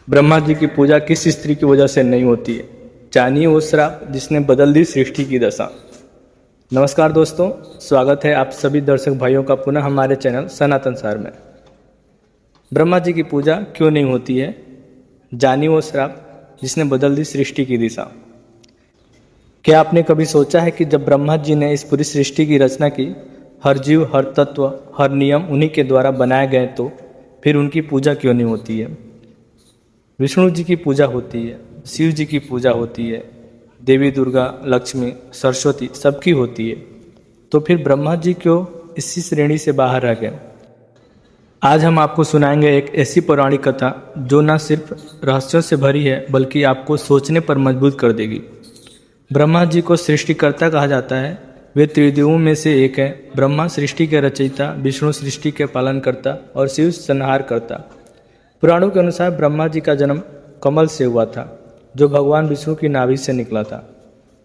ब्रह्मा जी की पूजा किस स्त्री की वजह से नहीं होती है? जानिए वो श्राप जिसने बदल दी सृष्टि की दशा। नमस्कार दोस्तों, स्वागत है आप सभी दर्शक भाइयों का पुनः हमारे चैनल सनातन सार में। ब्रह्मा जी की पूजा क्यों नहीं होती है? जानिए वो श्राप जिसने बदल दी सृष्टि की दिशा। क्या आपने कभी सोचा है कि जब ब्रह्मा जी ने इस पूरी सृष्टि की रचना की, हर जीव, हर तत्व, हर नियम उन्हीं के द्वारा बनाए गए, तो फिर उनकी पूजा क्यों नहीं होती है? विष्णु जी की पूजा होती है, शिव जी की पूजा होती है, देवी दुर्गा, लक्ष्मी, सरस्वती सबकी होती है, तो फिर ब्रह्मा जी क्यों इसी श्रेणी से बाहर रह गए? आज हम आपको सुनाएंगे एक ऐसी पौराणिक कथा जो न सिर्फ रहस्यों से भरी है बल्कि आपको सोचने पर मजबूर कर देगी। ब्रह्मा जी को सृष्टिकर्ता कहा जाता है। वे त्रिदेवों में से एक है। ब्रह्मा सृष्टि के रचयिता, विष्णु सृष्टि के पालनकर्ता और शिव संहारकर्ता। पुराणों के अनुसार ब्रह्मा जी का जन्म कमल से हुआ था, जो भगवान विष्णु की नाभि से निकला था।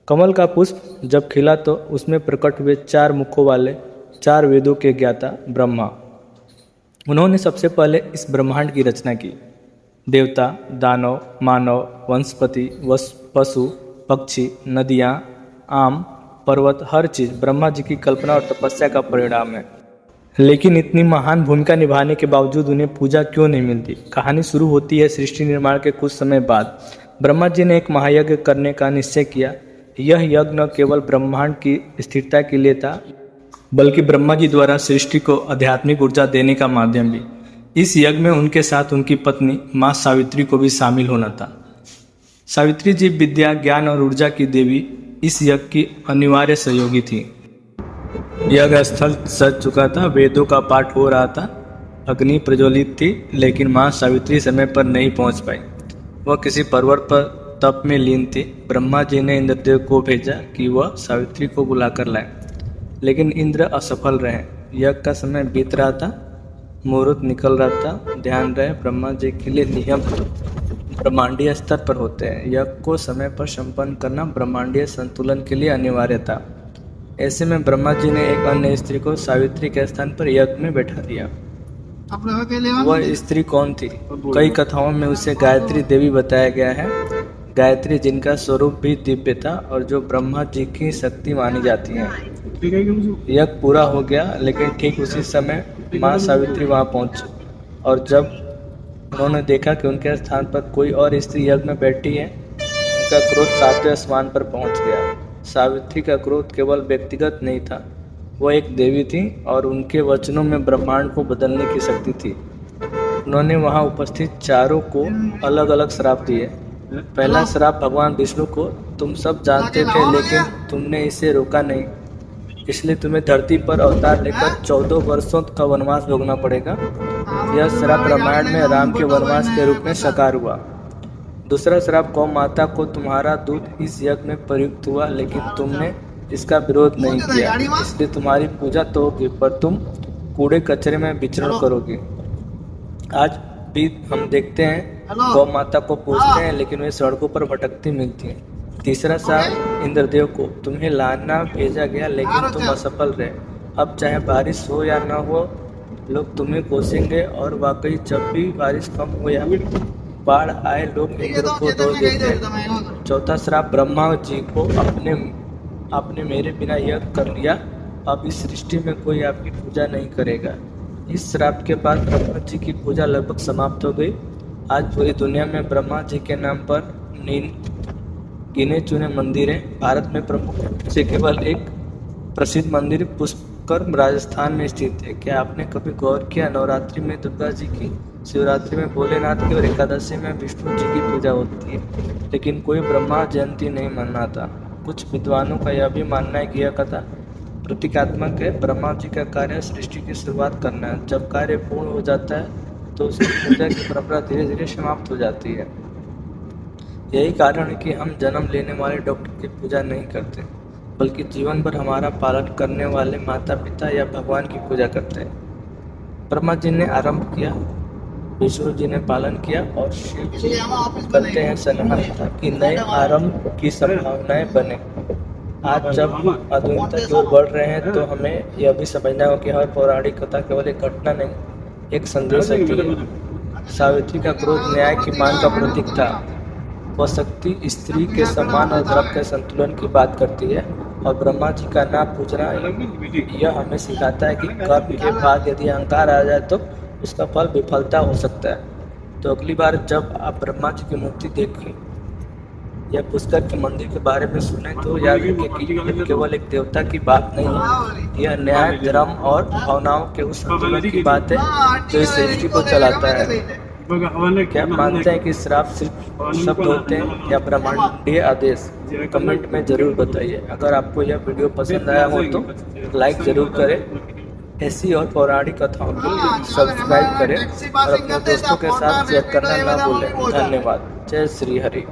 कमल का पुष्प जब खिला तो उसमें प्रकट हुए 4 मुखों वाले 4 वेदों के ज्ञाता ब्रह्मा। उन्होंने सबसे पहले इस ब्रह्मांड की रचना की। देवता, दानव, मानव, वनस्पति, पशु, पक्षी, नदियाँ, आम, पर्वत, हर चीज़ ब्रह्मा जी की कल्पना और तपस्या का परिणाम है। लेकिन इतनी महान भूमिका निभाने के बावजूद उन्हें पूजा क्यों नहीं मिलती? कहानी शुरू होती है सृष्टि निर्माण के कुछ समय बाद। ब्रह्मा जी ने एक महायज्ञ करने का निश्चय किया। यह यज्ञ न केवल ब्रह्मांड की स्थिरता के लिए था, बल्कि ब्रह्मा जी द्वारा सृष्टि को आध्यात्मिक ऊर्जा देने का माध्यम भी। इस यज्ञ में उनके साथ उनकी पत्नी माँ सावित्री को भी शामिल होना था। सावित्री जी विद्या, ज्ञान और ऊर्जा की देवी इस यज्ञ की अनिवार्य सहयोगी थी। यज्ञ स्थल सज चुका था, वेदों का पाठ हो रहा था, अग्नि प्रज्वलित थी, लेकिन माँ सावित्री समय पर नहीं पहुंच पाई। वह किसी पर्वत पर तप में लीन थी। ब्रह्मा जी ने इंद्रदेव को भेजा कि वह सावित्री को बुलाकर लाए, लेकिन इंद्र असफल रहे। यज्ञ का समय बीत रहा था, मुहूर्त निकल रहा था। ध्यान रहे, ब्रह्मा जी के लिए नियम ब्रह्मांडीय स्तर पर होते हैं। यज्ञ को समय पर संपन्न करना ब्रह्मांडीय संतुलन के लिए अनिवार्य था। ऐसे में ब्रह्मा जी ने एक अन्य स्त्री को सावित्री के स्थान पर यज्ञ में बैठा दिया। वह स्त्री कौन थी? कई कथाओं में उसे गायत्री देवी बताया गया है। गायत्री जिनका स्वरूप भी दिव्य था और जो ब्रह्मा जी की शक्ति मानी जाती है। यज्ञ पूरा हो गया, लेकिन ठीक उसी समय माँ सावित्री वहां पहुंची, और जब उन्होंने देखा कि उनके स्थान पर कोई और स्त्री यज्ञ में बैठी है, उनका क्रोध 7वें आसमान पर पहुंच गया। सावित्री का क्रोध केवल व्यक्तिगत नहीं था, वह एक देवी थी और उनके वचनों में ब्रह्मांड को बदलने की शक्ति थी। उन्होंने वहां उपस्थित चारों को अलग अलग श्राप दिए। पहला श्राप भगवान विष्णु को, तुम सब जानते थे लेकिन तुमने इसे रोका नहीं, इसलिए तुम्हें धरती पर अवतार लेकर 14 वर्षों का वनवास भोगना पड़ेगा। यह श्राप रामायण में राम के वनवास के रूप में साकार हुआ। दूसरा श्राप गौ माता को, तुम्हारा दूध इस यज्ञ में प्रयुक्त हुआ, लेकिन तुमने इसका विरोध नहीं किया, इसलिए तुम्हारी पूजा तो होगी, पर तुम कूड़े कचरे में विचरण करोगे। आज भी हम देखते हैं गौ माता को पूजते हैं, लेकिन वे सड़कों पर भटकती मिलती हैं। तीसरा श्राप इंद्रदेव को, तुम्हें लाना भेजा गया लेकिन तुम असफल रहे। अब चाहे बारिश हो या न हो, लोग तुम्हें कोसेंगे, और वाकई जब भी बारिश कम हो या बाढ़ आए, लोग इंद्र को दोष देते हैं। चौथा श्राप ब्रह्मा जी को, आपने मेरे बिना यज्ञ कर लिया, अब इस सृष्टि में कोई आपकी पूजा नहीं करेगा। इस श्राप के बाद ब्रह्मा जी की पूजा लगभग समाप्त हो गई। आज पूरी दुनिया में ब्रह्मा जी के नाम पर गिने चुने मंदिर हैं। भारत में प्रमुख से केवल एक प्रसिद्ध मंदिर पुष्कर राजस्थान में स्थित है। क्या आपने कभी गौर किया, नवरात्रि में दुर्गा जी की, शिवरात्रि में भोलेनाथ की और एकादशी में विष्णु जी की पूजा होती है, लेकिन कोई ब्रह्मा जयंती नहीं मनाता। कुछ विद्वानों का यह भी मानना है कि यह कथा प्रतीकात्मक है। ब्रह्मा जी का कार्य सृष्टि की शुरुआत करना है। जब कार्य पूर्ण हो जाता है तो उसकी पूजा की परंपरा धीरे धीरे समाप्त हो जाती है। यही कारण है कि हम जन्म लेने वाले डॉक्टर की पूजा नहीं करते, बल्कि जीवन भर हमारा पालन करने वाले माता पिता या भगवान की पूजा करते हैं। ब्रह्मा जी ने आरंभ किया, विष्णु जी ने पालन किया, और शिव जी करते हैं संहार, ताकि नए आरंभ की संभावनाएं बने। आज जब आधुनिकता की ओर बढ़ रहे हैं, तो हमें यह भी समझना होगा कि हर पौराणिक कथा केवल एक घटना नहीं, एक संदेश होती है। सावित्री का क्रोध न्याय की मांग का प्रतीक था। वह शक्ति, स्त्री के सम्मान और धर्म के संतुलन की बात करती है। और ब्रह्मा जी का नाम पूजना यह हमें सिखाता है कि कर्म के बाद यदि अहंकार आ जाए तो उसका फल विफलता हो सकता है। तो अगली बार जब आप ब्रह्मा जी की मूर्ति देखें या पुष्कर के मंदिर के बारे में सुने तो याद रखें कि यह केवल एक देवता की बात नहीं है, यह न्याय, धर्म और भावनाओं के उस संतुलन की बात है जो इस सृष्टि को चलाता है। क्या मानते हैं कि श्राप सिर्फ शब्द होते हैं या ब्रह्मांडीय आदेश? कमेंट में जरूर बताइए। अगर आपको यह वीडियो पसंद आया हो तो लाइक जरूर करें। ऐसी और पौराणिक कथाओं के लिए सब्सक्राइब करें और अपने दोस्तों के साथ शेयर करना ना भूलें। धन्यवाद। जय श्री हरि।